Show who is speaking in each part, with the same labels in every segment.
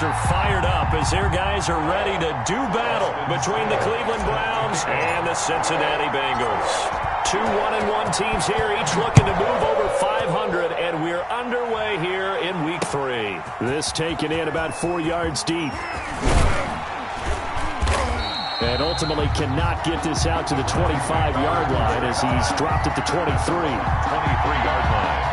Speaker 1: Are fired up as their guys are ready to do battle between the Cleveland Browns and the Cincinnati Bengals. Two 1-1 teams here, each looking to move over 500, and we're underway here in Week 3. This taken in about 4 yards deep. And ultimately cannot get this out to the 25-yard line as he's dropped at the 23.
Speaker 2: 23-yard line.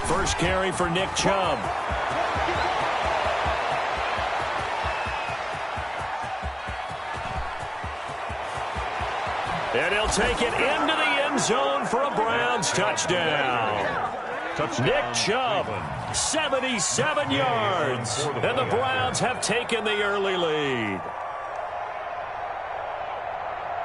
Speaker 1: First carry for Nick Chubb. And he'll take it into the end zone for a Browns touchdown. Nick Chubb, 77 yards. And the Browns have taken the early lead.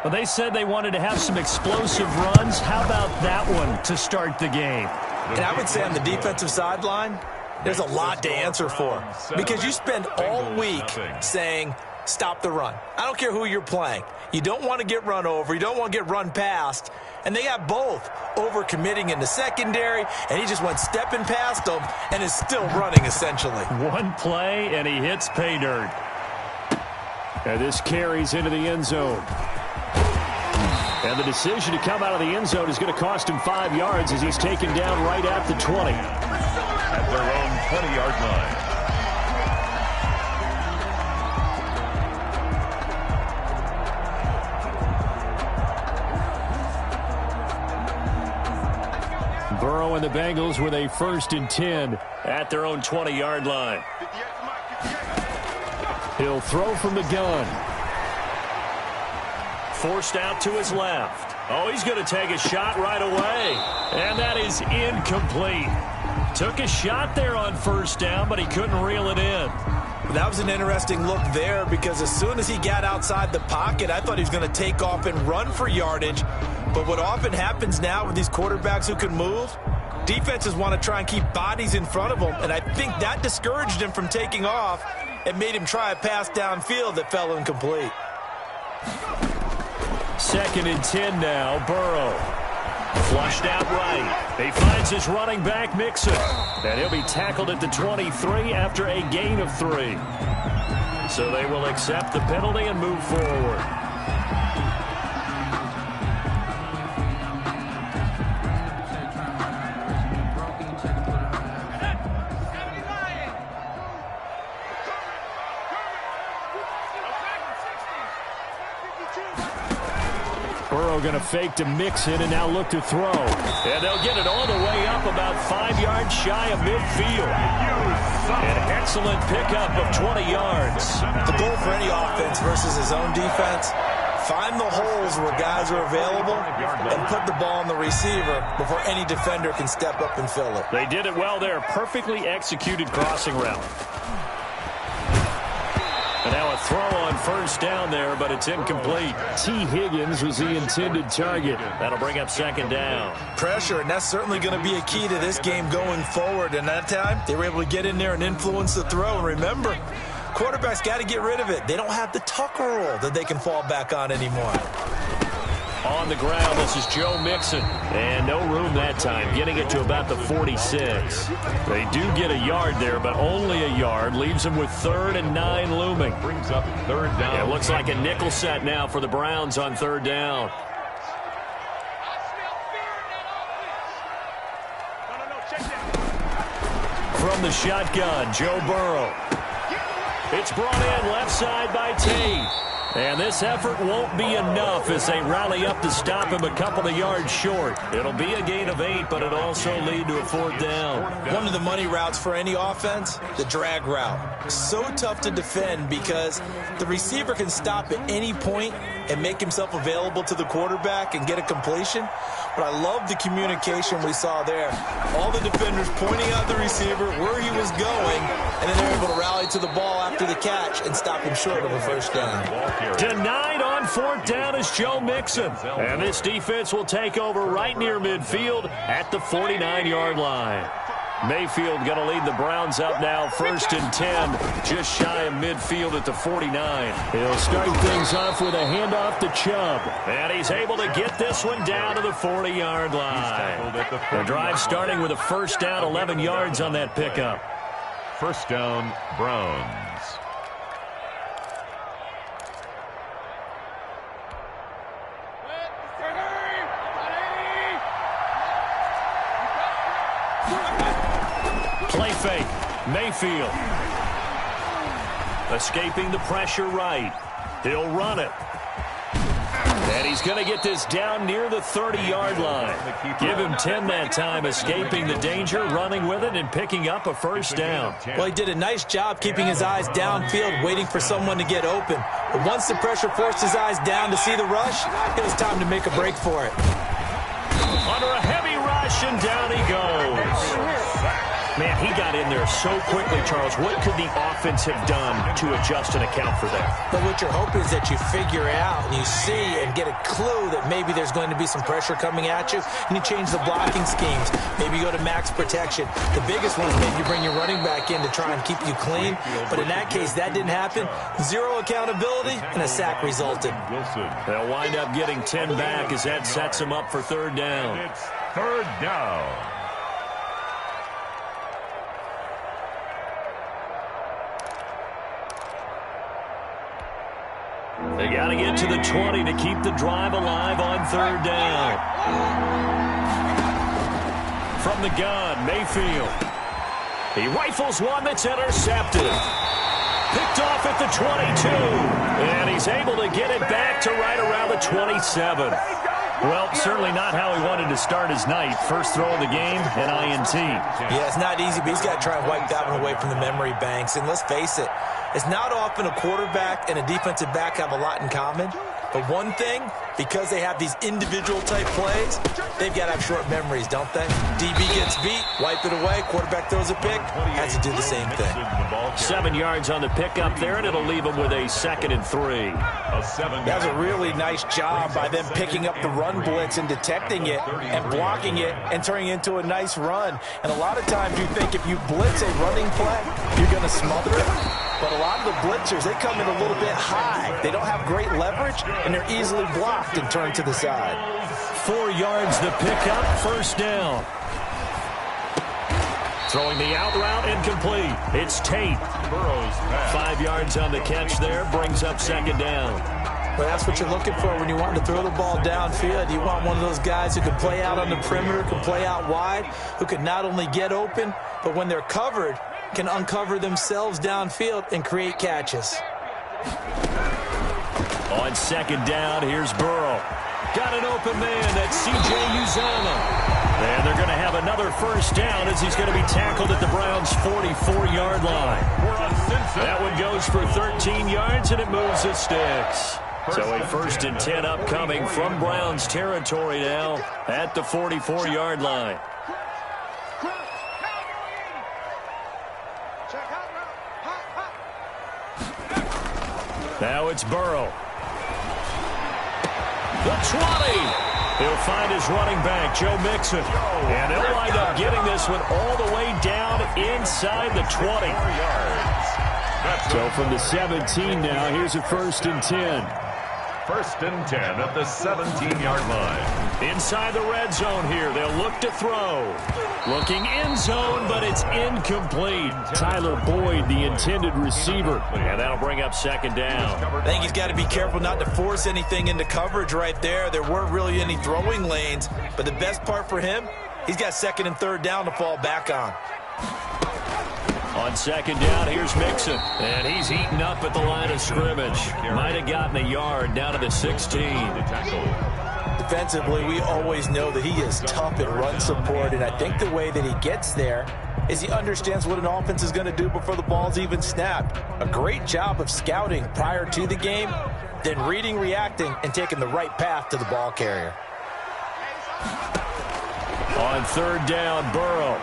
Speaker 1: Well, they said they wanted to have some explosive runs. How about that one to start the game?
Speaker 3: And I would say on the defensive sideline, there's a lot to answer for. Because you spend all week saying, stop the run. I don't care who you're playing. You don't want to get run over. You don't want to get run past. And they got both over-committing in the secondary, and he just went stepping past them and is still running, essentially.
Speaker 1: One play, and he hits pay dirt. And this carries into the end zone. And the decision to come out of the end zone is going to cost him 5 yards as he's taken down right at the 20.
Speaker 2: At their own 20-yard line.
Speaker 1: Burrow and the Bengals with a 1st and 10 at their own 20-yard line. He'll throw from the gun. Forced out to his left. Oh, he's going to take a shot right away. And that is incomplete. Took a shot there on 1st down, but he couldn't reel it in.
Speaker 3: That was an interesting look there because as soon as he got outside the pocket, I thought he was going to take off and run for yardage. But what often happens now with these quarterbacks who can move, defenses want to try and keep bodies in front of them. And I think that discouraged him from taking off and made him try a pass downfield that fell incomplete.
Speaker 1: 2nd and 10 now, Burrow. Flushed out right. He finds his running back, Mixon. And he'll be tackled at the 23 after a gain of 3. So they will accept the penalty and move forward. Burrow going to fake to Mixon and now look to throw. And they'll get it all the way up about 5 yards shy of midfield. An excellent pickup of 20 yards.
Speaker 3: The goal for any offense versus his own defense, find the holes where guys are available and put the ball on the receiver before any defender can step up and fill it.
Speaker 1: They did it well there. Perfectly executed crossing route. And now a throw on 1st down there, but it's incomplete. T. Higgins was the intended target. That'll bring up 2nd down.
Speaker 3: Pressure, and that's certainly going to be a key to this game going forward. And that time, they were able to get in there and influence the throw. And remember, quarterbacks got to get rid of it. They don't have the tucker roll that they can fall back on anymore.
Speaker 1: On the ground, this is Joe Mixon. And no room that time, getting it to about the 46. They do get a yard there, but only a yard. Leaves them with 3rd and 9 looming.
Speaker 2: Brings up 3rd down.
Speaker 1: Yeah, it looks like a nickel set now for the Browns on 3rd down. From the shotgun, Joe Burrow. It's brought in left side by Tate. And this effort won't be enough as they rally up to stop him a couple of yards short. It'll be a gain of 8, but it'll also lead to a 4th down.
Speaker 3: One of the money routes for any offense, the drag route. So tough to defend because the receiver can stop at any point and make himself available to the quarterback and get a completion. But I love the communication we saw there. All the defenders pointing out the receiver where he was going, and then they're able to rally to the ball after the catch and stop him short of a 1st down.
Speaker 2: carry.
Speaker 1: Denied on fourth down is Joe Mixon. And this defense will take over right near midfield at the 49-yard line. Mayfield going to lead the Browns up now, 1st and 10, just shy of midfield at the 49. He'll start things off with a handoff to Chubb. And he's able to get this one down to the 40-yard line. The drive starting with a first down, 11 yards on that pickup.
Speaker 2: First down, Browns.
Speaker 1: Play fake. Mayfield. Escaping the pressure right. He'll run it. And he's going to get this down near the 30-yard line. Give him 10 that time, escaping the danger, running with it, and picking up a first down.
Speaker 3: Well, he did a nice job keeping his eyes downfield, waiting for someone to get open. But once the pressure forced his eyes down to see the rush, it was time to make a break for it.
Speaker 1: Under a heavy rush, and down he goes. Man, he got in there so quickly, Charles. What could the offense have done to adjust and account for that?
Speaker 3: But what you're hoping is that you figure out and you see and get a clue that maybe there's going to be some pressure coming at you, and you change the blocking schemes. Maybe you go to max protection. The biggest one is maybe you bring your running back in to try and keep you clean. But in that case, that didn't happen. Zero accountability, and a sack resulted.
Speaker 1: They'll wind up getting 10 back as that sets them up for third down.
Speaker 2: It's third down.
Speaker 1: They got to get to the 20 to keep the drive alive on third down. From the gun, Mayfield. He rifles one that's intercepted. Picked off at the 22. And he's able to get it back to right around the 27. Well, certainly not how he wanted to start his night. First throw of the game, an INT.
Speaker 3: Yeah, it's not easy, but he's got to try and wipe that one away from the memory banks. And let's face it, it's not often a quarterback and a defensive back have a lot in common. But one thing, because they have these individual type plays, they've got to have short memories, don't they? DB gets beat, wipe it away, quarterback throws a pick, has to do the same thing.
Speaker 1: 7 yards on the pickup there, and it'll leave him with a 2nd and 3.
Speaker 3: That was a really nice job by them picking up the run blitz and detecting it and blocking it and turning it into a nice run. And a lot of times you think if you blitz a running play, you're going to smother it. But a lot of the blitzers, they come in a little bit high. They don't have great leverage, and they're easily blocked and turned to the side.
Speaker 1: 4 yards the pickup, first down. Throwing the out route incomplete. It's Tate. 5 yards on the catch there, brings up 2nd down.
Speaker 3: Well, that's what you're looking for when you want to throw the ball downfield. You want one of those guys who can play out on the perimeter, can play out wide, who can not only get open, but when they're covered, can uncover themselves downfield and create catches.
Speaker 1: On 2nd down, here's Burrow. Got an open man, that's C.J. Uzomah. And they're going to have another first down as he's going to be tackled at the Browns' 44-yard line. That one goes for 13 yards, and it moves the sticks. So a 1st and 10 upcoming from Browns territory now at the 44-yard line. Now it's Burrow. The 20. He'll find his running back, Joe Mixon. And he'll wind up getting this one all the way down inside the 20. So from the 17 now, here's a 1st and 10.
Speaker 2: 1st and 10 at the 17-yard line.
Speaker 1: Inside the red zone here. They'll look to throw. Looking in zone, but it's incomplete. Tyler Boyd, the intended receiver. And that'll bring up 2nd down.
Speaker 3: I think he's got to be careful not to force anything into coverage right there. There weren't really any throwing lanes. But the best part for him, he's got 2nd and 3rd down to fall back on.
Speaker 1: On 2nd down, here's Mixon. And he's eaten up at the line of scrimmage. Might have gotten a yard down to the 16.
Speaker 3: Defensively, we always know that he is tough at run support, and I think the way that he gets there is he understands what an offense is going to do before the ball's even snapped. A great job of scouting prior to the game, then reading, reacting, and taking the right path to the ball carrier.
Speaker 1: On 3rd down, Burrow.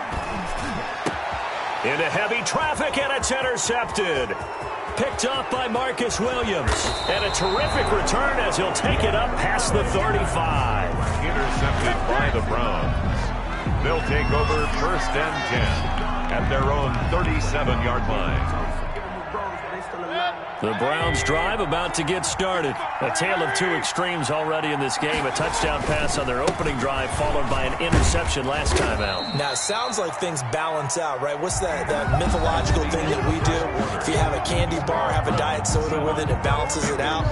Speaker 1: Into heavy traffic, and it's intercepted. Picked off by Marcus Williams. And a terrific return as he'll take it up past the 35.
Speaker 2: Intercepted by the Browns. They'll take over 1st and 10 at their own 37-yard line.
Speaker 1: The Browns drive about to get started. A tale of two extremes already in this game. A touchdown pass on their opening drive followed by an interception last time out.
Speaker 3: Now, it sounds like things balance out, right? What's that mythological thing that we do? If you have a candy bar, have a diet soda with it, it balances it out.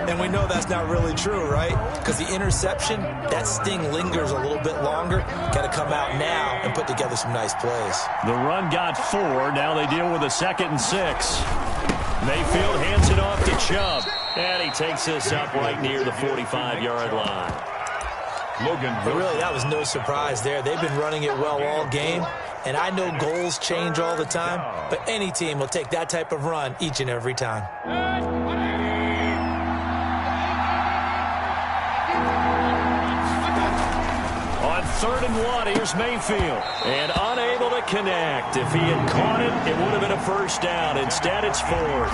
Speaker 3: And we know that's not really true, right? Because the interception, that sting lingers a little bit longer. Got to come out now and put together some nice plays.
Speaker 1: The run got 4. Now they deal with a 2nd and 6. Mayfield hands it off to Chubb. And he takes this up right near the 45-yard line.
Speaker 3: But really, that was no surprise there. They've been running it well all game. And I know goals change all the time, but any team will take that type of run each and every time.
Speaker 1: On 3rd and 1, here's Mayfield. And unable to connect. If he had caught it, it would have been a first down. Instead, it's 4th.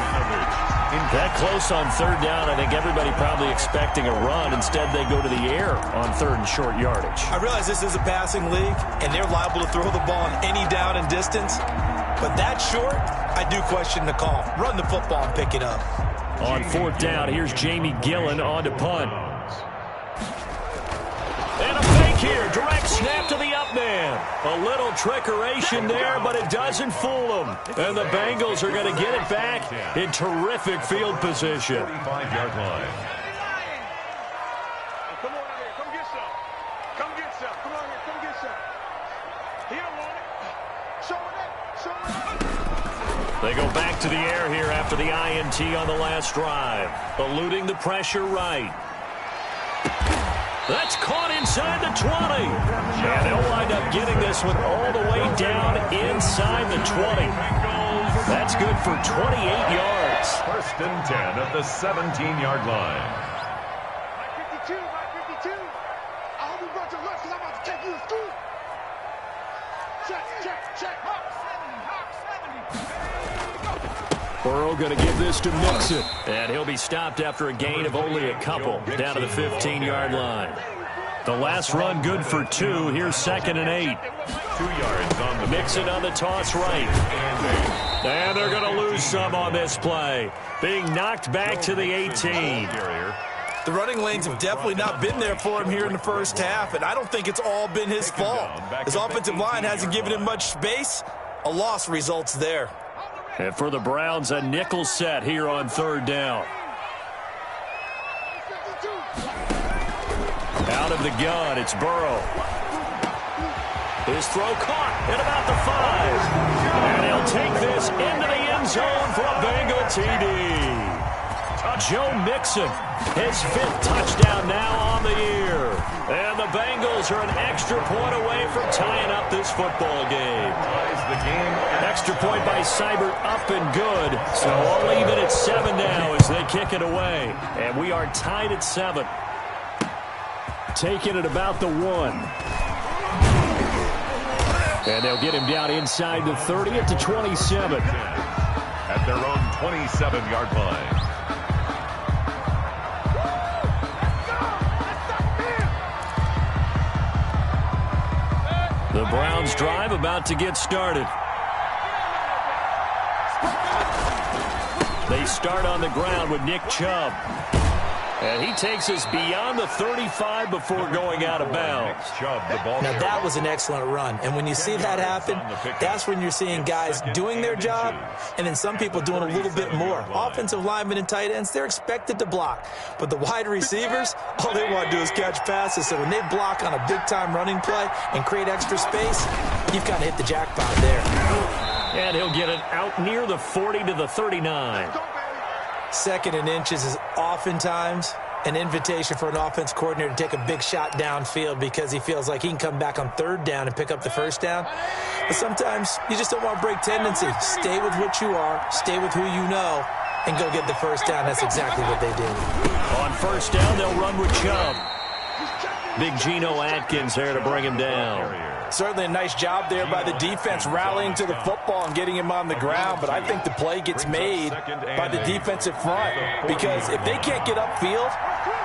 Speaker 1: That close on 3rd down, I think everybody probably expecting a run. Instead, they go to the air on 3rd and short yardage.
Speaker 3: I realize this is a passing league, and they're liable to throw the ball on any down and distance. But that short, I do question the call. Run the football and pick it up.
Speaker 1: On 4th down, here's Jamie Gillen on to punt. And a fake here. Direct snap to the up man. A little trickeration there, but it doesn't fool them. And the Bengals are going to get it back in terrific field position.
Speaker 2: 45-yard line.
Speaker 4: Come on out here. Come get some. Come get some. Come on here. Come get some. He don't want it. Show it up. Show it up.
Speaker 1: They go back to the air here after the INT on the last drive. Eluding the pressure right. That's caught inside the 20. And they'll wind up getting this one all the way down inside the 20. That's good for 28 yards.
Speaker 2: 1st and 10 at the 17-yard line.
Speaker 4: My 52, my 52. I hope you brought your lunch because I'm about to take you to school. Check, check, check. Hawk 70, Hawk 70.
Speaker 1: Burrow going to give this to Mixon. And he'll be stopped after a gain of only a couple down to the 15-yard line. The last run good for 2. Here's 2nd and 8.
Speaker 2: 2 yards on the
Speaker 1: Mixon on the toss right. And they're going to lose some on this play. Being knocked back to the 18.
Speaker 3: The running lanes have definitely not been there for him here in the first half, and I don't think it's all been his fault. His offensive line hasn't given him much space. A loss results there.
Speaker 1: And for the Browns, a nickel set here on 3rd down. Out of the gun, it's Burrow. His throw caught at about the 5. And he'll take this into the end zone for a Bengal TD. Joe Mixon, his 5th touchdown now on the year. And the Bengals are an extra point away from tying up this football game. Extra point by Seibert up and good. So all even at 7 now as they kick it away. And we are tied at 7. Taking it about the 1. And they'll get him down inside the 30 at the 27.
Speaker 2: At their own 27-yard line.
Speaker 1: The Browns drive about to get started. They start on the ground with Nick Chubb. And he takes us beyond the 35 before going out of bounds.
Speaker 3: Now, that was an excellent run. And when you see that happen, that's when you're seeing guys doing their job and then some people doing a little bit more. Offensive linemen and tight ends, they're expected to block. But the wide receivers, all they want to do is catch passes. So when they block on a big-time running play and create extra space, you've kind of hit the jackpot there.
Speaker 1: And he'll get it out near the 40 to the 39.
Speaker 3: 2nd and inches is oftentimes an invitation for an offense coordinator to take a big shot downfield because he feels like he can come back on 3rd down and pick up the 1st down. But sometimes you just don't want to break tendency. Stay with what you are, stay with who you know, and go get the 1st down. That's exactly what they did.
Speaker 1: On 1st down, they'll run with Chubb. Big Geno Atkins there to bring him down.
Speaker 3: Certainly a nice job there by the defense rallying to the football and getting him on the ground, but I think the play gets made by the defensive front because if they can't get upfield,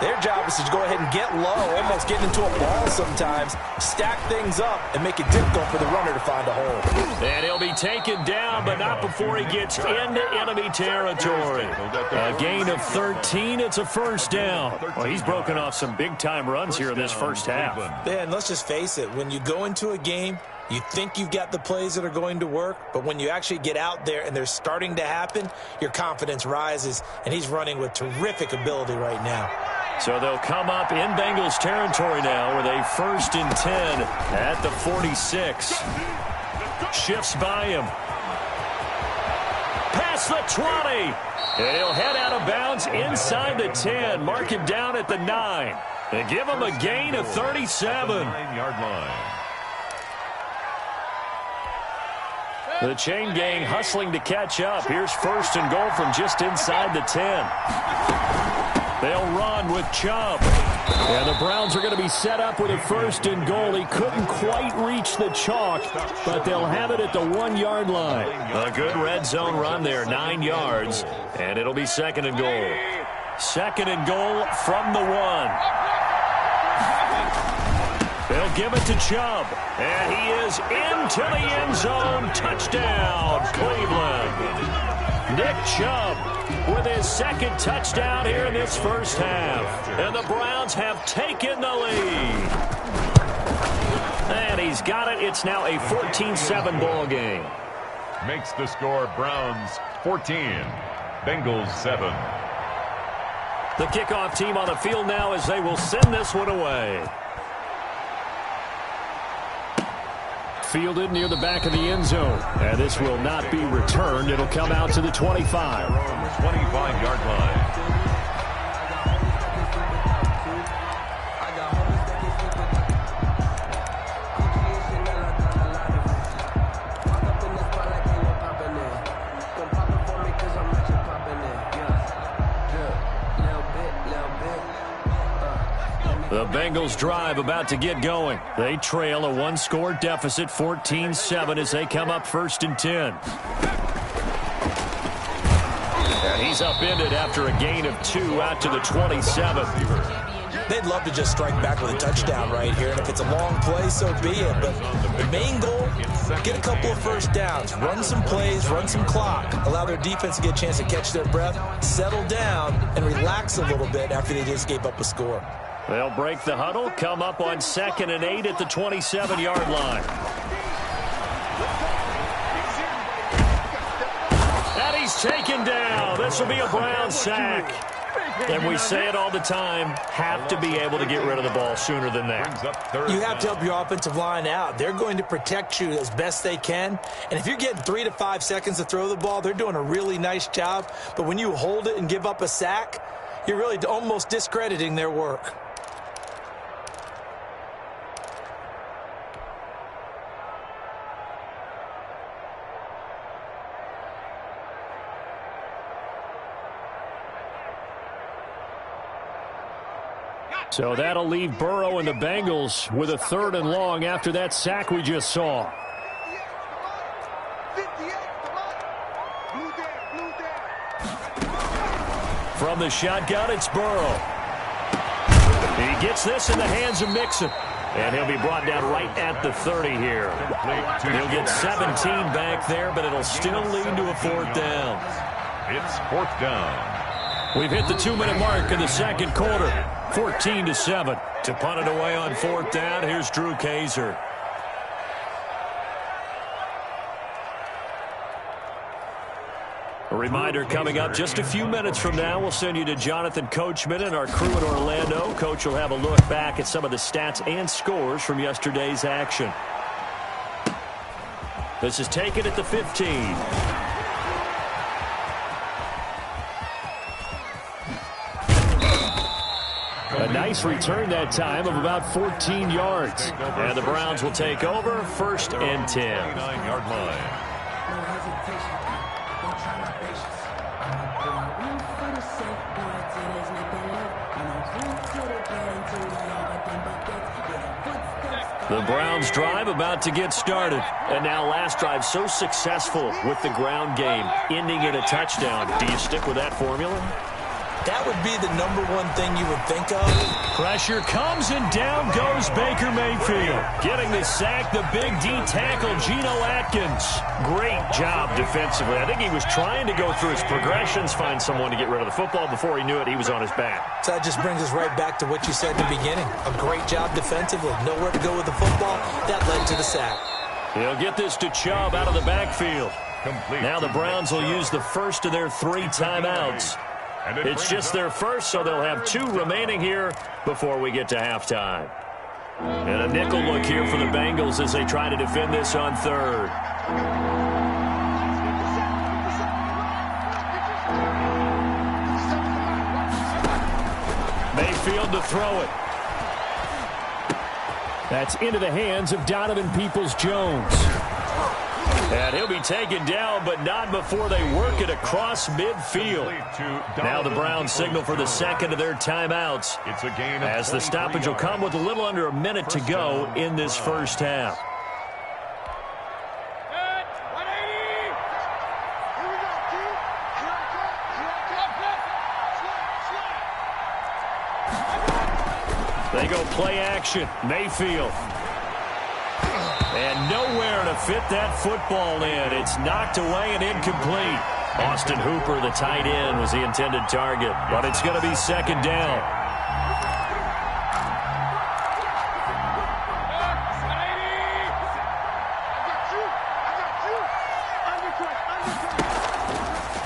Speaker 3: their job is to go ahead and get low, almost get into a ball sometimes, stack things up, and make it difficult for the runner to find a hole.
Speaker 1: And he'll be taken down, but not before he gets into enemy territory. A gain of 13, it's a first down. Well, he's broken off some big-time runs here in this first half.
Speaker 3: Yeah, and let's just face it, when you go into a game, you think you've got the plays that are going to work, but when you actually get out there and they're starting to happen, your confidence rises, and he's running with terrific ability right now.
Speaker 1: So they'll come up in Bengals territory now with a 1st and 10 at the 46. Shifts by him. Past the 20. And he'll head out of bounds inside the 10. Mark it down at the 9. They give him a gain of 37.
Speaker 2: 9-yard line.
Speaker 1: The chain gang hustling to catch up. Here's 1st and goal from just inside the 10. They'll run with Chubb. And the Browns are going to be set up with a 1st and goal. He couldn't quite reach the chalk, but they'll have it at the 1-yard line. A good red zone run there, 9 yards. And it'll be 2nd and goal. 2nd and goal from the 1. They'll give it to Chubb. And he is into the end zone. Touchdown, Cleveland. Nick Chubb with his 2nd touchdown here in this first half. And the Browns have taken the lead. And he's got it. It's now a 14-7 ball game.
Speaker 2: Makes the score Browns 14, Bengals 7.
Speaker 1: The kickoff team on the field now as they will send this one away. Fielded near the back of the end zone. And this will not be returned. It'll come out to the 25.
Speaker 2: 25-yard line.
Speaker 1: The Bengals drive about to get going. They trail a 1-score deficit, 14-7 as they come up 1st and 10. And he's upended after a gain of 2 out to the 27.
Speaker 3: They'd love to just strike back with a touchdown right here, and if it's a long play, so be it. But the main goal, get a couple of 1st downs, run some plays, run some clock, allow their defense to get a chance to catch their breath, settle down, and relax a little bit after they just gave up a score.
Speaker 1: They'll break the huddle, come up on 2nd and 8 at the 27-yard line. And he's taken down. This will be a Brown sack. And we say it all the time, have to be able to get rid of the ball sooner than that.
Speaker 3: You have to help your offensive line out. They're going to protect you as best they can. And if you're getting 3 to 5 seconds to throw the ball, they're doing a really nice job. But when you hold it and give up a sack, you're really almost discrediting their work.
Speaker 1: So that'll leave Burrow and the Bengals with a 3rd and long after that sack we just saw. From the shotgun, it's Burrow. He gets this in the hands of Mixon. And he'll be brought down right at the 30 here. He'll get 17 back there, but it'll still lead to a 4th down.
Speaker 2: It's 4th down.
Speaker 1: We've hit the 2-minute mark in the 2nd quarter. 14-7. To punt it away on 4th down, here's Drew Kaiser. A reminder coming up just a few minutes from now, we'll send you to Jonathan Coachman and our crew in Orlando. Coach will have a look back at some of the stats and scores from yesterday's action. This is taken at the 15. A nice return that time of about 14 yards. And the Browns will take over 1st and 10.
Speaker 2: 9-yard line.
Speaker 1: The Browns drive about to get started. And now last drive so successful with the ground game, ending in a touchdown. Do you stick with that formula?
Speaker 3: That would be the number one thing you would think of.
Speaker 1: Pressure comes and down goes Baker Mayfield. Getting the sack, the big D tackle, Geno Atkins. Great job defensively. I think he was trying to go through his progressions, find someone to get rid of the football. Before he knew it, he was on his back.
Speaker 3: So that just brings us right back to what you said in the beginning. A great job defensively. Nowhere to go with the football. That led to the sack.
Speaker 1: He'll get this to Chubb out of the backfield.
Speaker 2: Complete.
Speaker 1: Now the Browns will use the first of their 3 timeouts. It's just their first, so they'll have 2 remaining here before we get to halftime. And a nickel look here for the Bengals as they try to defend this on 3rd. Mayfield to throw it. That's into the hands of Donovan Peoples-Jones. And he'll be taken down, but not before they work it across midfield. Now the Browns signal for the second of their timeouts, as the stoppage will come with a little under a minute to go in this first half. They go play action. Mayfield. And nowhere to fit that football in. It's knocked away and incomplete. Austin Hooper, the tight end, was the intended target, but it's going to be second down.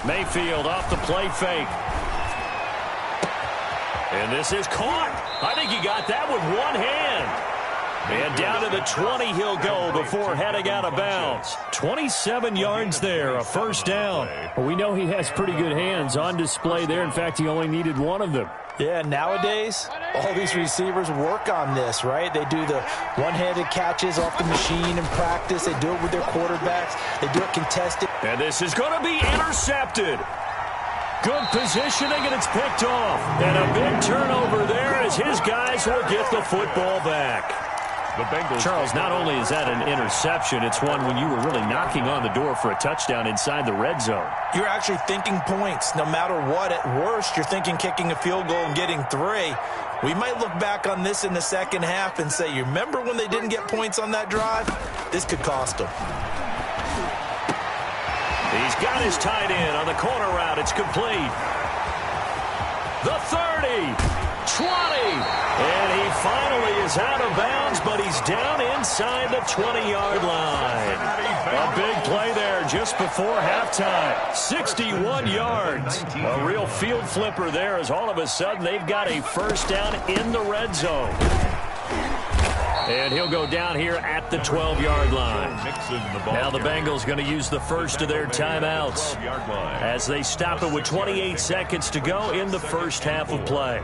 Speaker 1: Mayfield off the play fake. And this is caught. I think he got that with one hand. And down to the 20 he'll go before heading out of bounds. 27 yards there, a first down.
Speaker 5: Well, we know he has pretty good hands on display there. In fact, he only needed one of them.
Speaker 3: Yeah, nowadays, all these receivers work on this, right? They do the one-handed catches off the machine in practice. They do it with their quarterbacks. They do it contested.
Speaker 1: And this is going to be intercepted. Good positioning, and it's picked off. And a big turnover there as his guys will get the football back. Charles, not only is that an interception, it's one when you were really knocking on the door for a touchdown inside the red zone.
Speaker 3: You're actually thinking points. No matter what, at worst, you're thinking kicking a field goal and getting 3. We might look back on this in the second half and say, you remember when they didn't get points on that drive? This could cost them.
Speaker 1: He's got his tight end on the corner route. It's complete. The 30. 20, and he finally is out of bounds, but he's down inside the 20-yard line. A big play there just before halftime. 61 yards. A real field flipper there as all of a sudden they've got a first down in the red zone. And he'll go down here at the 12-yard line. Now the Bengals going to use the first of their timeouts as they stop it with 28 seconds to go in the first half of play.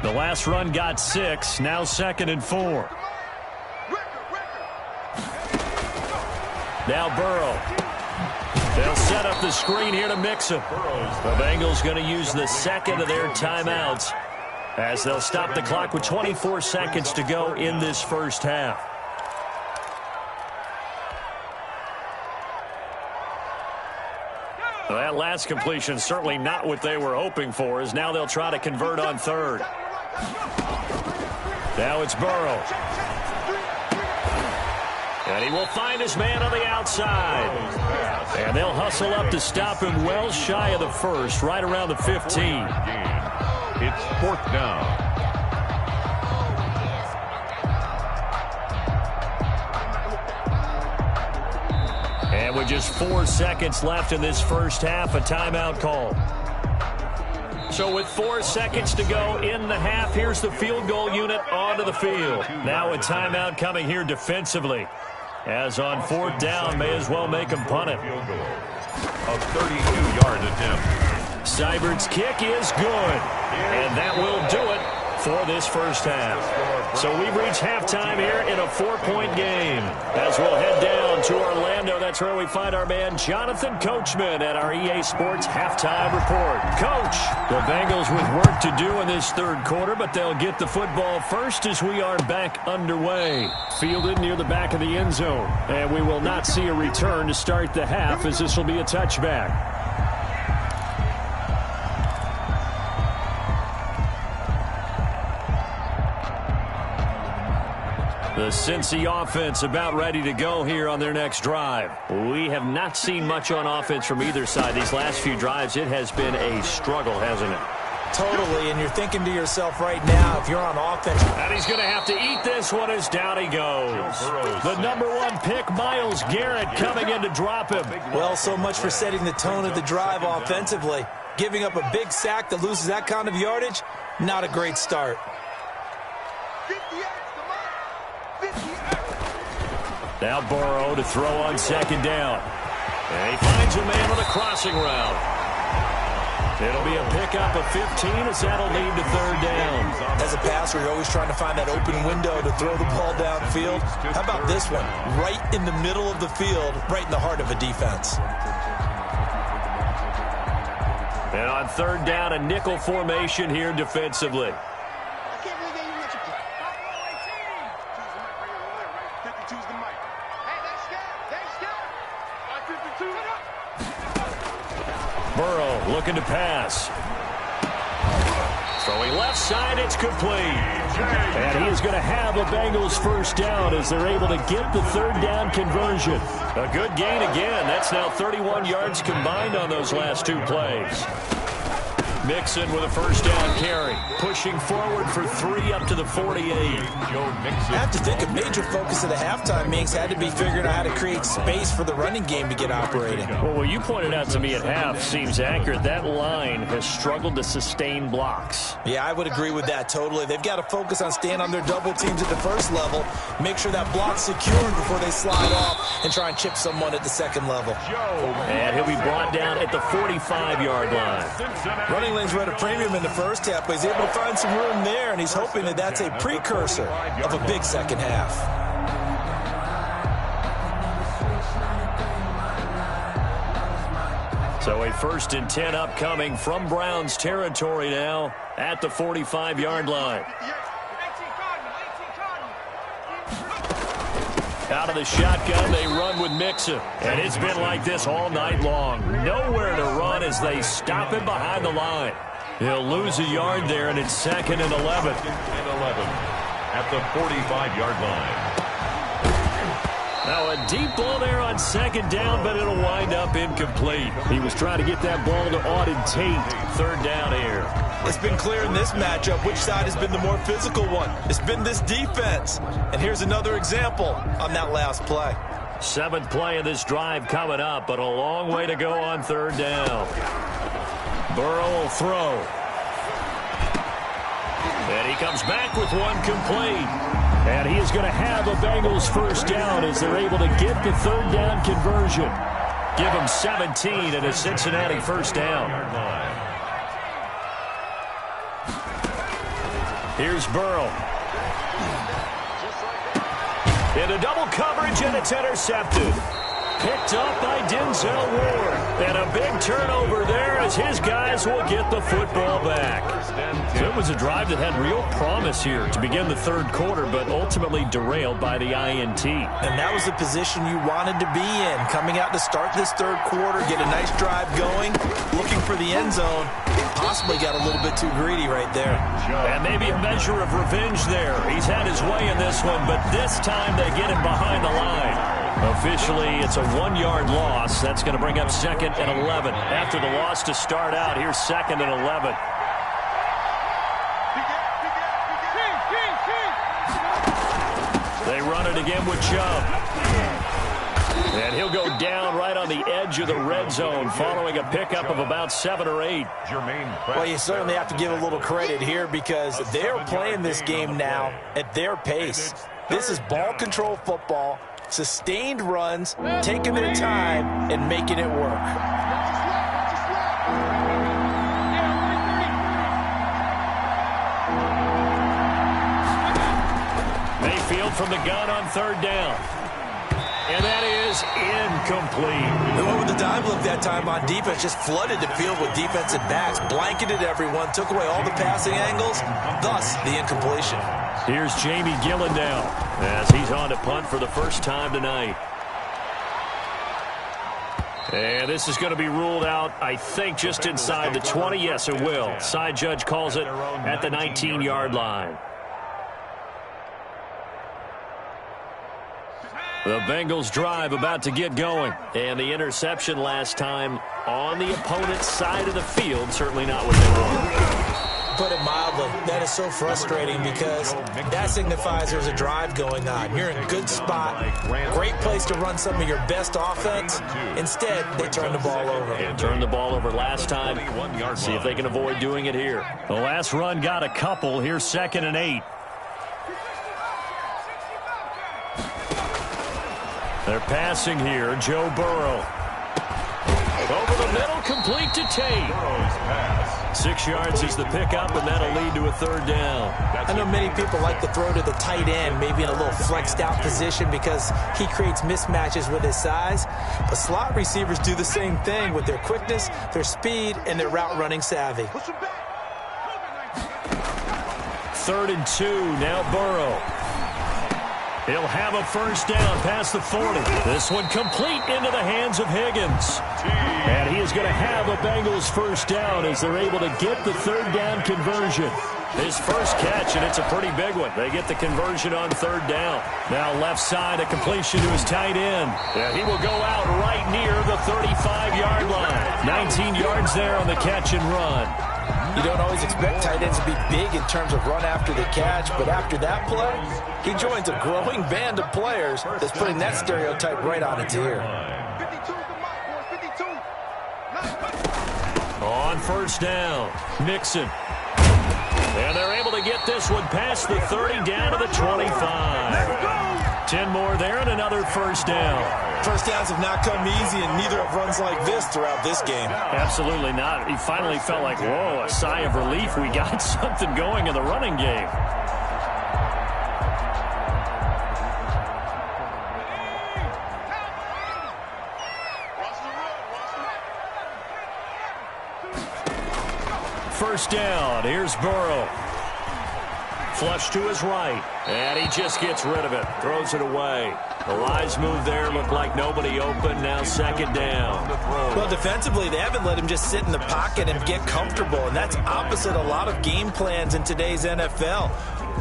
Speaker 1: The last run got 6, now 2nd and 4. Now Burrow. They'll set up the screen here to mix him. The Bengals going to use the second of their timeouts as they'll stop the clock with 24 seconds to go in this first half. Well, that last completion certainly not what they were hoping for, as now they'll try to convert on 3rd. Now it's Burrow. And he will find his man on the outside. And they'll hustle up to stop him well shy of the first, right around the 15.
Speaker 2: It's 4th down.
Speaker 1: And with just 4 seconds left in this first half, a timeout call. So with 4 seconds to go in the half, here's the field goal unit onto the field. Now a timeout coming here defensively. As on 4th down, may as well make him punt it.
Speaker 2: A 32-yard attempt.
Speaker 1: Seibert's kick is good. And that will do it for this first half. So we've reached halftime here in a 4-point game. As we'll head down to Orlando, that's where we find our man Jonathan Coachman at our EA Sports Halftime Report. Coach.
Speaker 5: The Bengals with work to do in this third quarter, but they'll get the football first as we are back underway. Fielded near the back of the end zone. And we will not see a return to start the half, as this will be a touchback. The Cincy offense about ready to go here on their next drive. We have not seen much on offense from either side. These last few drives, it has been a struggle, hasn't it?
Speaker 3: Totally, and you're thinking to yourself right now, if you're on offense.
Speaker 5: And he's going to have to eat this one as down he goes. The #1 pick, Myles Garrett, coming in to drop him.
Speaker 3: Well, so much for setting the tone of the drive offensively. Giving up a big sack that loses that kind of yardage, not a great start.
Speaker 5: Now Burrow to throw on second down. And he finds a man on a crossing route. It'll be a pickup of 15 as that'll lead to third down.
Speaker 3: As a passer, you're always trying to find that open window to throw the ball downfield. How about this one? Right in the middle of the field, right in the heart of a defense.
Speaker 5: And on third down, a nickel formation here defensively. Burrow looking to pass. Throwing left side, it's complete. And he is going to have a Bengals first down as they're able to get the third down conversion. A good gain again. That's now 31 yards combined on those last two plays. Mixon with a first down carry. Pushing forward for 3 up to the 48.
Speaker 3: I have to think a major focus of the halftime meetings had to be figuring out how to create space for the running game to get operating.
Speaker 5: Well, what you pointed out to me at half seems accurate. That line has struggled to sustain blocks.
Speaker 3: Yeah, I would agree with that totally. They've got to focus on staying on their double teams at the first level, make sure that block's secured before they slide off and try and chip someone at the second level.
Speaker 5: And he'll be brought down at the 45-yard line.
Speaker 3: Running lanes were at a premium in the first half, but he's able to find some room there, and he's hoping that that's a precursor of a big second half.
Speaker 5: So a 1st and 10 upcoming from Browns territory now at the 45-yard line. Out of the shotgun, they run with Mixon. And it's been like this all night long. Nowhere to run as they stop him behind the line. He'll lose a yard there, and it's 2nd and 11.
Speaker 2: At the 45-yard line.
Speaker 5: Now a deep ball there on second down, but it'll wind up incomplete. He was trying to get that ball to Auden Tate. Third down here.
Speaker 3: It's been clear in this matchup which side has been the more physical one. It's been this defense. And here's another example on that last play.
Speaker 5: 7th play of this drive coming up, but a long way to go on third down. Burrow will throw. And he comes back with one complete. And he is going to have a Bengals first down as they're able to get the third down conversion. Give him 17 and a Cincinnati first down. Here's Burrow. Into double coverage, and it's intercepted. Picked up by Denzel Ward. And a big turnover there as his guys will get the football back. So it was a drive that had real promise here to begin the third quarter, but ultimately derailed by the INT.
Speaker 3: And that was the position you wanted to be in. Coming out to start this third quarter, get a nice drive going, looking for the end zone. Possibly got a little bit too greedy right there.
Speaker 5: And maybe a measure of revenge there. He's had his way in this one, but this time they get him behind the line. Officially, it's a 1-yard loss. That's going to bring up 2nd and 11. After the loss to start out, here's 2nd and 11. They run it again with Chubb. And he'll go down right on the edge of the red zone following a pickup of about 7 or 8.
Speaker 3: Well, you certainly have to give a little credit here because they're playing this game now at their pace. This is ball control football. Sustained runs, taking their time, and making it work.
Speaker 5: Mayfield from the gun on third down.
Speaker 1: And that is incomplete.
Speaker 3: They went with the dive look that time on defense, just flooded the field with defensive backs, blanketed everyone, took away all the passing angles, thus the incompletion.
Speaker 1: Here's Jamie Gillen now as he's on to punt for the first time tonight. And this is going to be ruled out, I think, just inside the 20. Yes, it will. Side judge calls it at the 19-yard line. The Bengals drive about to get going. And the interception last time on the opponent's side of the field, certainly not what they wanted.
Speaker 3: Put it mildly, that is so frustrating because that signifies there's a drive going on. You're in a good spot, great place to run some of your best offense. Instead, they turn the ball over.
Speaker 1: And turned the ball over last time. See if they can avoid doing it here. The last run got a couple. Here's 2nd and 8. They're passing here. Joe Burrow. Over the middle, complete to Tate. 6 yards is the pickup, and that'll lead to a 3rd down.
Speaker 3: I know many people like to throw to the tight end, maybe in a little flexed out position because he creates mismatches with his size. But slot receivers do the same thing with their quickness, their speed, and their route running savvy.
Speaker 1: 3rd and 2, now Burrow. He'll have a 1st down past the 40. This one complete into the hands of Higgins. And he is going to have a Bengals 1st down as they're able to get the 3rd down conversion. His first catch, and it's a pretty big one. They get the conversion on 3rd down. Now left side, a completion to his tight end. Yeah, he will go out right near the 35-yard line. 19 yards there on the catch and run.
Speaker 3: You don't always expect tight ends to be big in terms of run after the catch, but after that play, he joins a growing band of players that's putting that stereotype right on its ear.
Speaker 1: On 1st down, Mixon. And they're able to get this one past the 30 down to the 25. 10 more there and another 1st down.
Speaker 3: 1st downs have not come easy, and neither have runs like this throughout this game.
Speaker 1: Absolutely not. He finally felt like, whoa, a sigh of relief. We got something going in the running game. First down. Here's Burrow. Flush to his right. And he just gets rid of it. Throws it away. The wise move there. Looked like nobody open. Now 2nd down.
Speaker 3: Well, defensively, they haven't let him just sit in the pocket and get comfortable. And that's opposite a lot of game plans in today's NFL.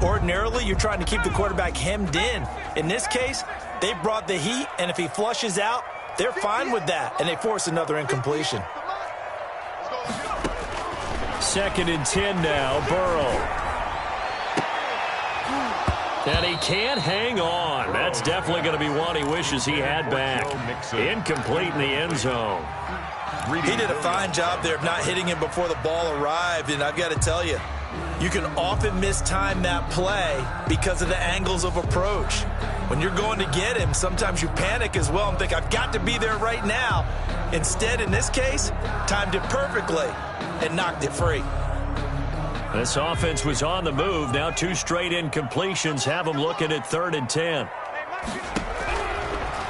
Speaker 3: Ordinarily, you're trying to keep the quarterback hemmed in. In this case, they brought the heat. And if he flushes out, they're fine with that. And they force another incompletion.
Speaker 1: 2nd and 10 now. Burrow. And he can't hang on. That's definitely going to be one he wishes he had back. Incomplete in the end zone.
Speaker 3: He did a fine job there of not hitting him before the ball arrived. And I've got to tell you, you can often mistime that play because of the angles of approach. When you're going to get him, sometimes you panic as well and think, I've got to be there right now. Instead, in this case, timed it perfectly and knocked it free.
Speaker 1: This offense was on the move. Now 2 straight incompletions have them looking at 3rd and 10.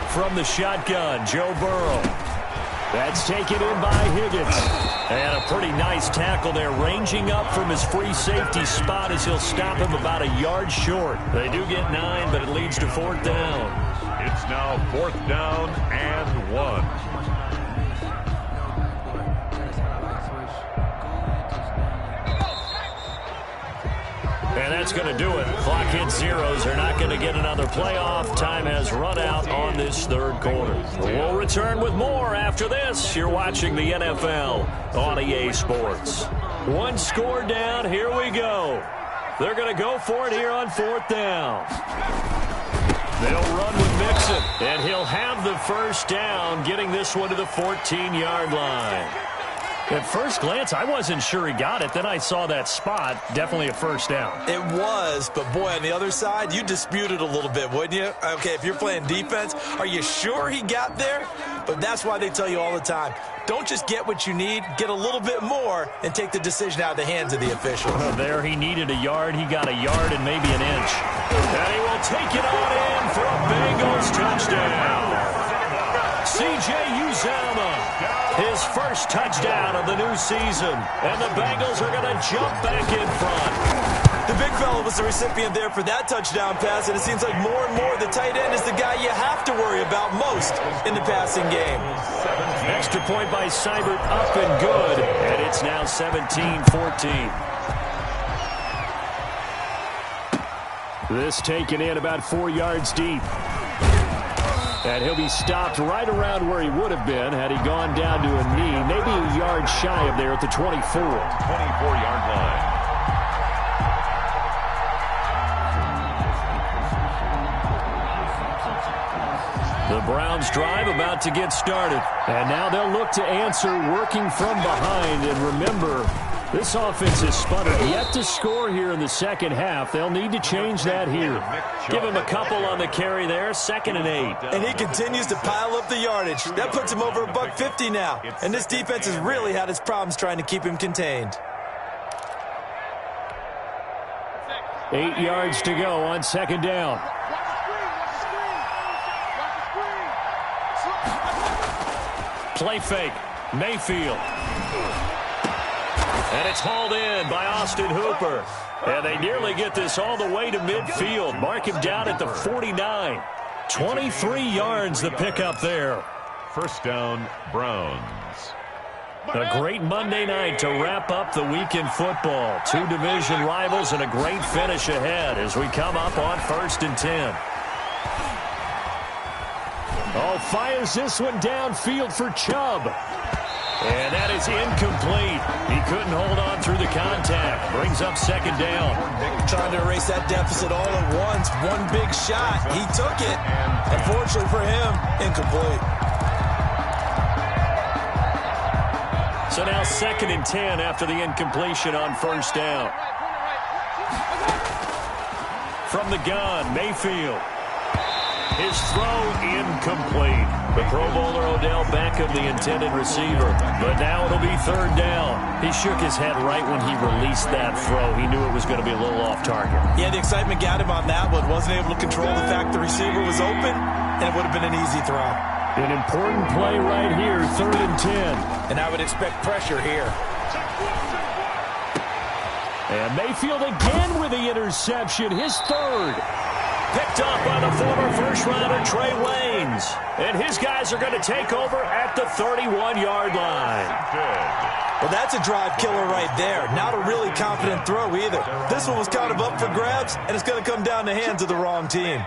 Speaker 1: From the shotgun, Joe Burrow. That's taken in by Higgins. And a pretty nice tackle there, ranging up from his free safety spot as he'll stop him about a yard short. They do get 9, but it leads to 4th down.
Speaker 2: It's now 4th down and 1.
Speaker 1: And that's going to do it. Clock hits zeros. They're not going to get another playoff. Time has run out on this 3rd quarter. We'll return with more after this. You're watching the NFL on EA Sports. 1 score down. Here we go. They're going to go for it here on 4th down. They'll run with Mixon. And he'll have the 1st down, getting this one to the 14-yard line. At first glance, I wasn't sure he got it. Then I saw that spot. Definitely a 1st down.
Speaker 3: It was, but boy, on the other side, you dispute it a little bit, wouldn't you? Okay, if you're playing defense, are you sure he got there? But that's why they tell you all the time, Don't just get what you need, get a little bit more, and take the decision out of the hands of the officials.
Speaker 5: There he needed a yard. He got a yard and maybe an inch. And he will take it on in for a Bengals touchdown. C.J. Uzomah, his first touchdown of the new season. And the Bengals are going to jump back in front.
Speaker 3: The big fella was the recipient there for that touchdown pass, and it seems like more and more the tight end is the guy you have to worry about most in the passing game.
Speaker 5: Extra point by Seibert, up and good, and it's now 17-14. This taken in about 4 yards deep. And he'll be stopped right around where he would have been had he gone down to a knee, maybe a yard shy of there at the 24.
Speaker 2: 24-yard line.
Speaker 5: The Browns drive about to get started. And now they'll look to answer working from behind. And remember, this offense is sputtered. Yet to score here in the second half. They'll need to change that here. Give him a couple on the carry there. 2nd and 8.
Speaker 3: And he continues to pile up the yardage. That puts him over $150 now. And this defense has really had its problems trying to keep him contained.
Speaker 5: 8 yards to go on 2nd down. Play fake. Mayfield. And it's hauled in by Austin Hooper. And they nearly get this all the way to midfield. Mark him down at the 49. 23 yards the pickup there.
Speaker 2: First down, Browns.
Speaker 5: A great Monday night to wrap up the week in football. 2 division rivals and a great finish ahead as we come up on 1st and 10. Oh, fires this one downfield for Chubb. And that is incomplete. He couldn't hold on through the contact. Brings up 2nd down.
Speaker 3: Trying to erase that deficit all at once. One big shot. He took it. Unfortunately for him, incomplete.
Speaker 5: So now 2nd and 10 after the incompletion on 1st down. From the gun, Mayfield. His throw incomplete. The Pro Bowler Odell Beckham, the intended receiver. But now it'll be 3rd down. He shook his head right when he released that throw. He knew it was going to be a little off target.
Speaker 3: Yeah, the excitement got him on that one. Wasn't able to control the fact the receiver was open, and it would have been an easy throw.
Speaker 5: An important play right here, 3rd and 10.
Speaker 3: And I would expect pressure here.
Speaker 5: And Mayfield again with the interception, his 3rd. Picked up by the former first-rounder Trey Waynes. And his guys are going to take over at the 31-yard line.
Speaker 3: Well, that's a drive killer right there. Not a really confident throw either. This one was kind of up for grabs, and it's going to come down the hands of the wrong team.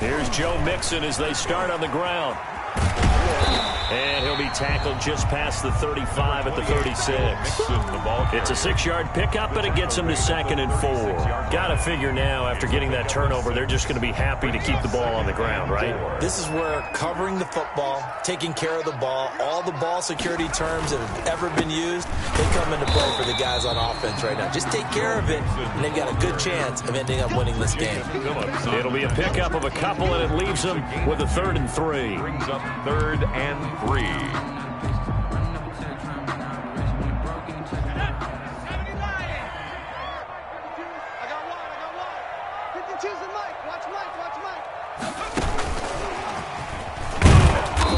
Speaker 5: Here's Joe Mixon as they start on the ground. And he'll be tackled just past the 35 at the 36. It's a 6-yard pickup, but it gets him to 2nd and 4. Got to figure now, after getting that turnover, they're just going to be happy to keep the ball on the ground, right?
Speaker 3: This is where covering the football, taking care of the ball, all the ball security terms that have ever been used, they come into play for the guys on offense right now. Just take care of it, and they've got a good chance of ending up winning this game.
Speaker 5: It'll be a pickup of a couple, and it leaves them with a 3rd and 3.
Speaker 2: Brings up 3rd and 3.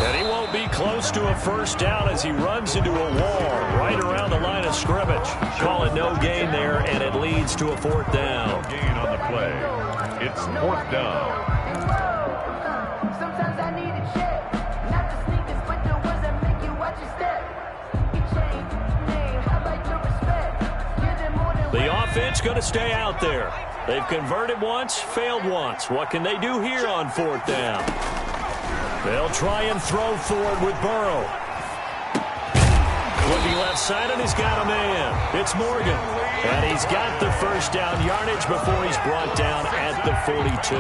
Speaker 5: And he won't be close to a 1st down as he runs into a wall right around the line of scrimmage. Call it no gain there, and it leads to a 4th down.
Speaker 2: No gain on the play. It's 4th down.
Speaker 6: Sometimes I need a check, not the sneakers, but the ones that make you watch your step. You change name, how about your respect? Give them more than
Speaker 5: The offense going to stay out there. They've converted once, failed once. What can they do here on 4th down? They'll try and throw forward with Burrow. Looking left side, and he's got a man. It's Morgan. And he's got the 1st down yardage before he's brought down at the 42.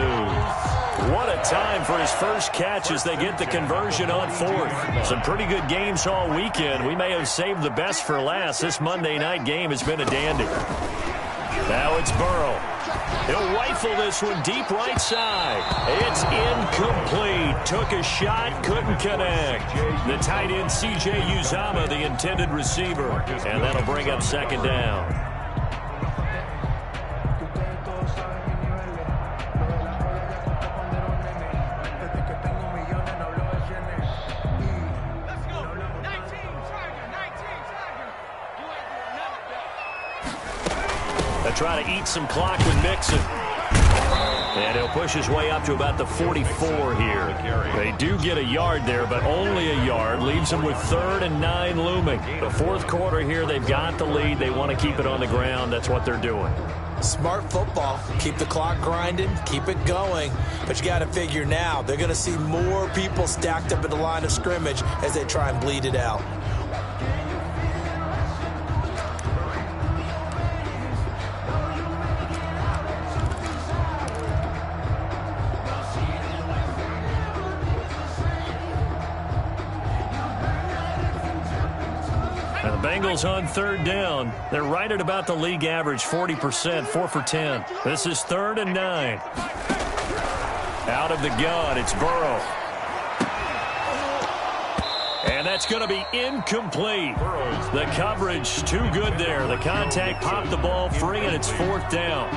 Speaker 5: What a time for his first catch as they get the conversion on 4th. Some pretty good games all weekend. We may have saved the best for last. This Monday night game has been a dandy.
Speaker 1: Now it's Burrow. He'll rifle this one deep right side. It's incomplete. Took a shot, couldn't connect. The tight end, C.J. Uzomah, the intended receiver. And that'll bring up second down. Try to eat some clock with Mixon. And he'll push his way up to about the 44 here. They do get a yard there, but only a yard. Leaves them with 3rd and 9 looming. The fourth quarter here, they've got the lead. They want to keep it on the ground. That's what they're doing.
Speaker 3: Smart football. Keep the clock grinding. Keep it going. But you got to figure now, they're going to see more people stacked up at the line of scrimmage as they try and bleed it out.
Speaker 1: Bengals on 3rd down. They're right at about the league average, 40%, 4 for 10. This is 3rd and 9. Out of the gun, it's Burrow. And that's going to be incomplete. The coverage too good there. The contact popped the ball free, and it's 4th down.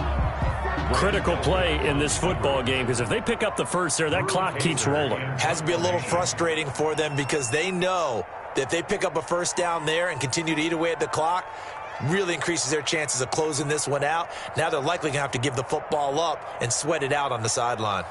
Speaker 1: Critical play in this football game, because if they pick up the first there, that clock keeps rolling.
Speaker 3: Has to be a little frustrating for them because they know that if they pick up a first down there and continue to eat away at the clock, really increases their chances of closing this one out. Now they're likely going to have to give the football up and sweat it out on the sideline.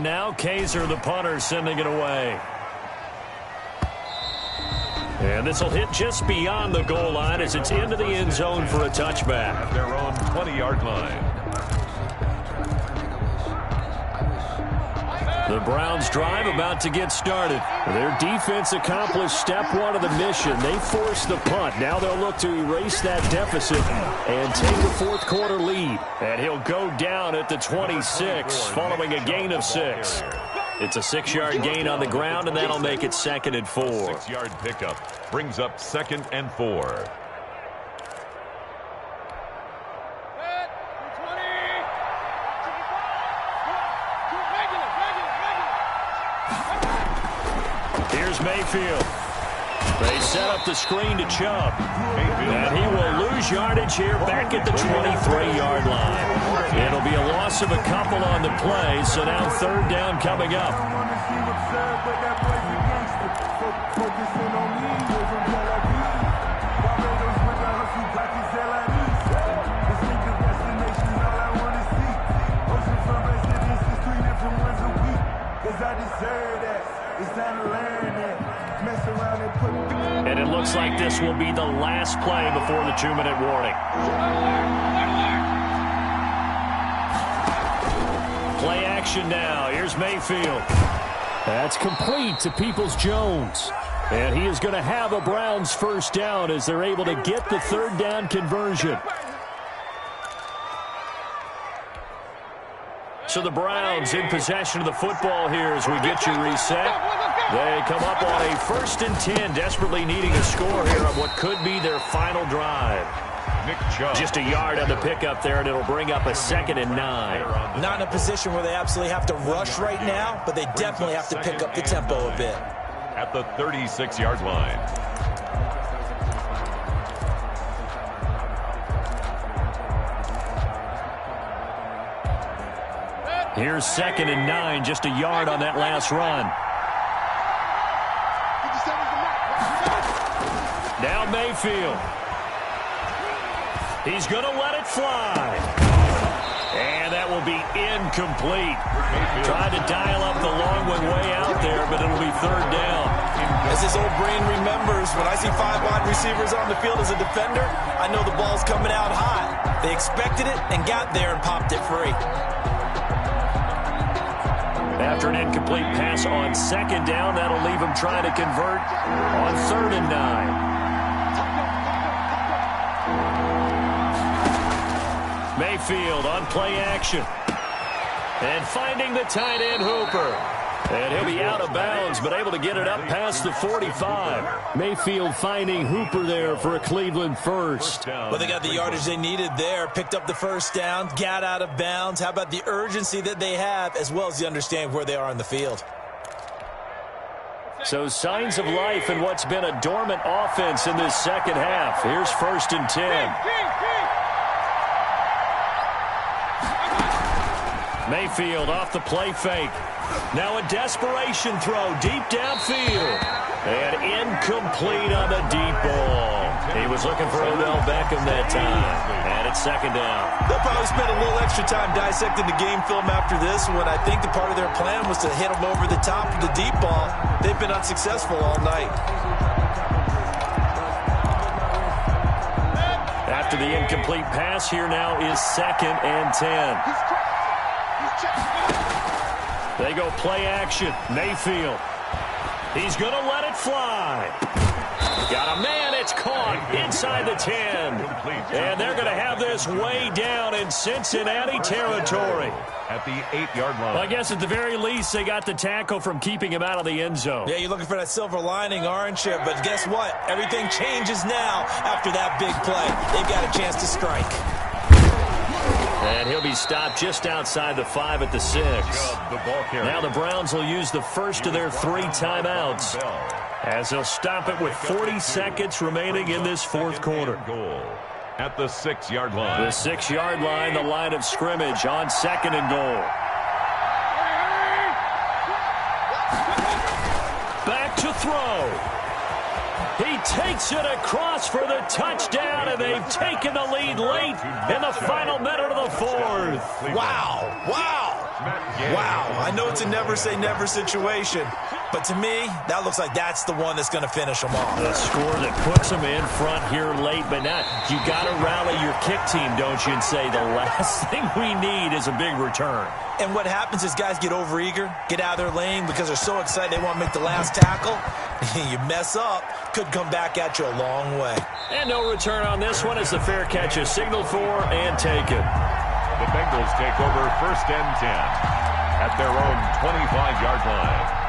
Speaker 1: Now Kaiser, the punter, sending it away. And this will hit just beyond the goal line as it's into the end zone for a touchback.
Speaker 2: At their own 20-yard line.
Speaker 1: The Browns drive about to get started. Their defense accomplished step 1 of the mission. They forced the punt. Now they'll look to erase that deficit and take the fourth quarter lead. And he'll go down at the 26 following a gain of 6. It's a 6-yard gain on the ground, and that'll make it 2nd and 4.
Speaker 2: 6-yard pickup brings up 2nd and 4.
Speaker 1: Here's Mayfield. They set up the screen to Chubb. And he will lose yardage here back at the 23-yard line. It'll be a loss of a couple on the play, so now 3rd down coming up. And it looks like this will be the last play before the 2-minute warning. Play action now. Here's Mayfield. That's complete to Peoples-Jones. And he is going to have a Browns first down as they're able to get the 3rd down conversion. So the Browns in possession of the football here as we get you reset. They come up on a 1st and 10, desperately needing a score here on what could be their final drive. Just a yard on the pickup there, and it'll bring up a 2nd and 9.
Speaker 3: Not in a position where they absolutely have to rush right now, but they definitely have to pick up the tempo a bit.
Speaker 2: At the 36-yard line.
Speaker 1: Here's 2nd and 9, just a yard on that last run. Now Mayfield. He's going to let it fly. And that will be incomplete. Tried to dial up the long one way out there, but it'll be 3rd down.
Speaker 3: As his old brain remembers, when I see 5 wide receivers on the field as a defender, I know the ball's coming out high. They expected it and got there and popped it free.
Speaker 1: After an incomplete pass on 2nd down, that'll leave him trying to convert on 3rd and 9.
Speaker 5: Mayfield on play action. And finding the tight end Hooper. And he'll be out of bounds, but able to get it up past the 45. Mayfield finding Hooper there for a Cleveland first.
Speaker 3: Well, they got the yardage they needed there, picked up the first down, got out of bounds. How about the urgency that they have, as well as the understanding where they are on the field?
Speaker 5: So signs of life in what's been a dormant offense in this second half. Here's 1st and 10. Mayfield off the play fake. Now a desperation throw deep downfield. And incomplete on the deep ball. He was looking for Odell Beckham that time. And it's 2nd down.
Speaker 3: They'll probably spend a little extra time dissecting the game film after this one. I think the part of their plan was to hit them over the top of the deep ball. They've been unsuccessful all night.
Speaker 5: After the incomplete pass, here now is 2nd and 10. They go play action. Mayfield. He's going to let it fly. Got a man. It's caught inside the 10. And they're going to have this way down in Cincinnati territory.
Speaker 2: At the 8-yard line.
Speaker 5: Well, I guess at the very least, they got the tackle from keeping him out of the end zone.
Speaker 3: Yeah, you're looking for that silver lining, aren't you? But guess what? Everything changes now after that big play. They've got a chance to strike.
Speaker 5: And he'll be stopped just outside the 5 at the 6. Now the Browns will use the first of their 3 timeouts as they'll stop it with 40 seconds remaining in this 4th quarter.
Speaker 2: At the 6-yard line.
Speaker 5: The 6-yard line, the line of scrimmage on 2nd and goal. Back to throw. He takes it across for the touchdown, and they've taken the lead late in the final minute of the 4th.
Speaker 3: Wow. Wow. Wow. I know it's a never-say-never situation, but to me, that looks like that's the one that's going to finish them off.
Speaker 5: The score that puts them in front here late, but now you got to rally your kick team, don't you, and say the last thing we need is a big return.
Speaker 3: And what happens is guys get overeager, get out of their lane because they're so excited they want to make the last tackle. You mess up, could come back at you a long way.
Speaker 5: And no return on this one as the fair catch is signaled for and taken.
Speaker 2: The Bengals take over 1st and 10 at their own 25-yard line.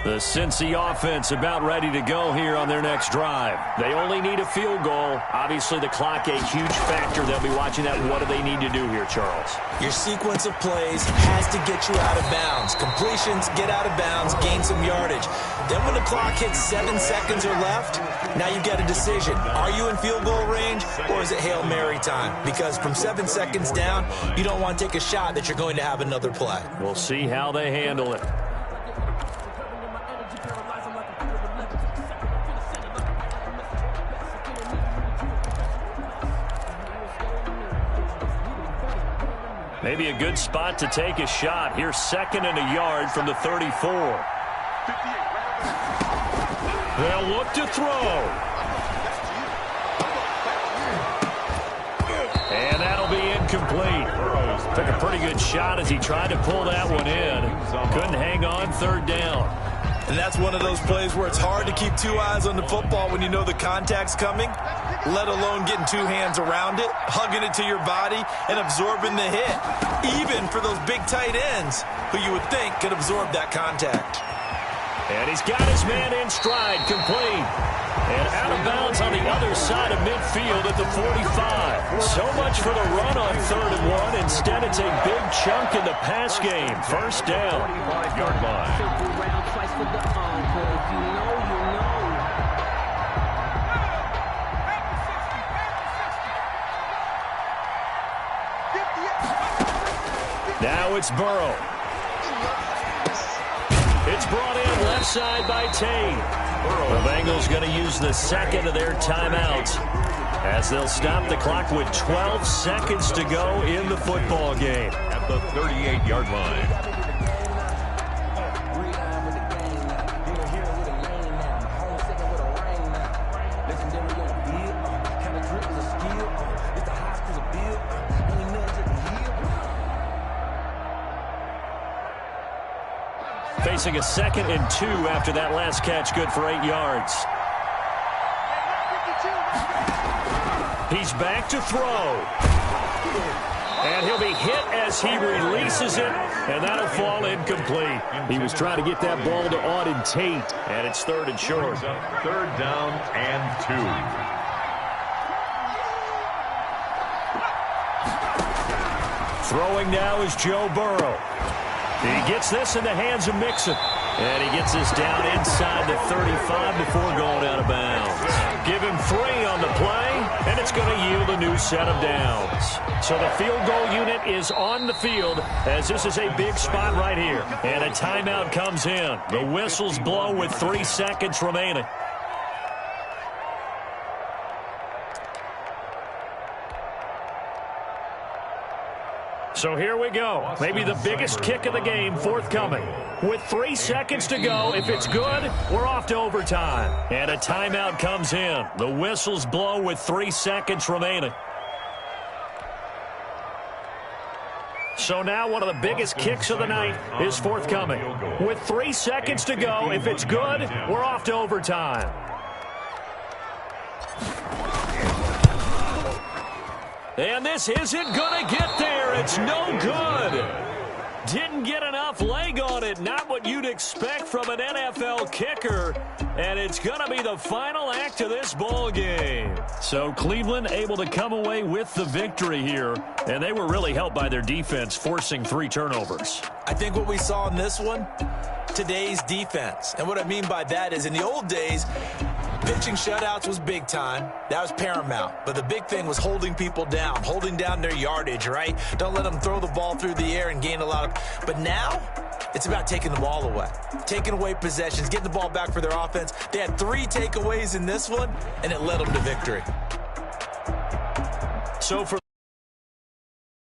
Speaker 5: The Cincy offense about ready to go here on their next drive. They only need a field goal. Obviously, the clock a huge factor. They'll be watching that. What do they need to do here, Charles?
Speaker 3: Your sequence of plays has to get you out of bounds. Completions, get out of bounds, gain some yardage. Then when the clock hits 7 seconds or left, now you've got a decision. Are you in field goal range, or is it Hail Mary time? Because from 7 seconds down, you don't want to take a shot that you're going to have another play.
Speaker 5: We'll see how they handle it. Maybe a good spot to take a shot. Here's 2nd and a yard from the 34. They'll look to throw. And that'll be incomplete. Took a pretty good shot as he tried to pull that one in. Couldn't hang on 3rd down.
Speaker 3: And that's one of those plays where it's hard to keep 2 eyes on the football when you know the contact's coming, let alone getting 2 hands around it, hugging it to your body, and absorbing the hit, even for those big tight ends who you would think could absorb that contact.
Speaker 5: And he's got his man in stride, complete. And out of bounds on the other side of midfield at the 45. So much for the run on 3rd and 1. Instead, it's a big chunk in the pass game. 1st down.
Speaker 2: 45-yard line.
Speaker 5: Now it's Burrow. It's brought in left side by Tate. The Bengals going to use the 2nd of their timeouts as they'll stop the clock with 12 seconds to go in the football game.
Speaker 2: At the 38-yard line.
Speaker 5: forcing a 2nd and 2 after that last catch, good for 8 yards. He's back to throw. And he'll be hit as he releases it, and that'll fall incomplete. He was trying to get that ball to Auden Tate, and it's 3rd and short.
Speaker 2: 3rd down and 2.
Speaker 5: Throwing now is Joe Burrow. He gets this in the hands of Mixon. And he gets this down inside the 35 before going out of bounds. Give him 3 on the play, and it's going to yield a new set of downs. So the field goal unit is on the field as this is a big spot right here. And a timeout comes in. The whistles blow with 3 seconds remaining. So here we go. Maybe the biggest kick of the game forthcoming. With 3 seconds to go, if it's good, we're off to overtime. And a timeout comes in. The whistles blow with 3 seconds remaining. So now one of the biggest kicks of the night is forthcoming. With 3 seconds to go, if it's good, we're off to overtime. And this isn't going to get there. It's no good. Didn't get enough leg on it. Not what you'd expect from an NFL kicker. And it's going to be the final act of this ball game. So Cleveland able to come away with the victory here. And they were really helped by their defense, forcing 3 turnovers.
Speaker 3: I think what we saw in this one, today's defense. And what I mean by that is in the old days, pitching shutouts was big time. That was paramount. But the big thing was holding people down, holding down their yardage, right? Don't let them throw the ball through the air and gain a lot of... But now, it's about taking the ball away. Taking away possessions, getting the ball back for their offense. They had 3 takeaways in this one, and it led them to victory.
Speaker 5: So for